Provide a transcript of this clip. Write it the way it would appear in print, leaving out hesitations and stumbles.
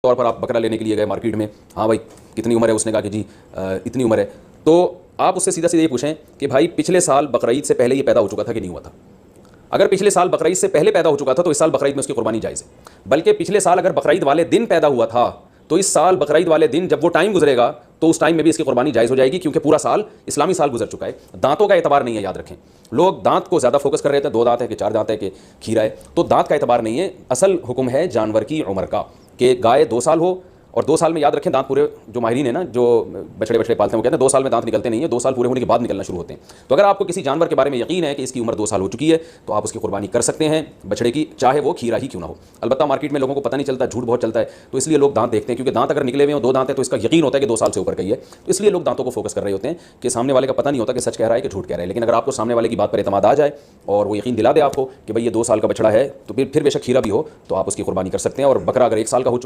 तौर पर आप बकरा लेने के लिए गए मार्केट में, हाँ भाई कितनी उम्र है, उसने कहा कि जी इतनी उम्र है, तो आप उससे सीधा सीधा ये पूछें कि भाई पिछले साल बकरीद से पहले ये पैदा हो चुका था कि नहीं हुआ था। अगर पिछले साल बकरीद से पहले पैदा हो चुका था तो इस साल बकरीद में उसकी कुर्बानी जायज़ है। बल्कि पिछले साल अगर बकरीद वाले दिन पैदा हुआ था तो इस साल बकरीद वाले दिन जब वो टाइम गुजरेगा तो उस टाइम में भी इसकी कुर्बानी जायज़ हो जाएगी, क्योंकि पूरा साल इस्लामी साल गुजर चुका है। दांतों का एतबार नहीं है, याद रखें। लोग दांत को ज़्यादा फोकस कर रहे थे, 2 दांत है कि 4 दांत है कि खीरा है, तो दांत का एतबार नहीं है। असल हुक्म है जानवर की उम्र का, कि गाय 2 साल हो, और 2 साल में याद रखें दांत पूरे, जो माहिरीन है ना, जो बछड़े पालते हैं वो कहते हैं 2 साल में दांत निकलते नहीं है, 2 साल पूरे होने के बाद निकलना शुरू होते हैं। तो अगर आपको किसी जानवर के बारे में यकीन है कि इसकी उम्र 2 साल हो चुकी है तो आप उसकी कुर्बानी कर सकते हैं बछड़े की, चाहे वो खीरा ही क्यों ना हो। अलबत्ता मार्केट में लोगों को पता नहीं चलता, झूठ बहुत चलता है, तो इसलिए लोग दांत देखते हैं, क्योंकि दांत अगर निकले हुए हो, 2 दांत है, तो इसका यकीन होता है कि 2 साल से ऊपर का ही है, तो इसलिए लोग दांतों को फोकस कर रहे होते हैं कि सामने वाले का पता नहीं होता कि सच कह रहा है कि झूठ कह रहा है। लेकिन अगर आपको सामने वाले की बात पर एतमाद आ जाए और वो यकीन दिला दे आपको कि भाई ये 2 साल का बछड़ा है, तो फिर बेशक खीरा भी हो तो आप उसकी कुर्बानी कर सकते हैं। और बकरा अगर 1 साल का हो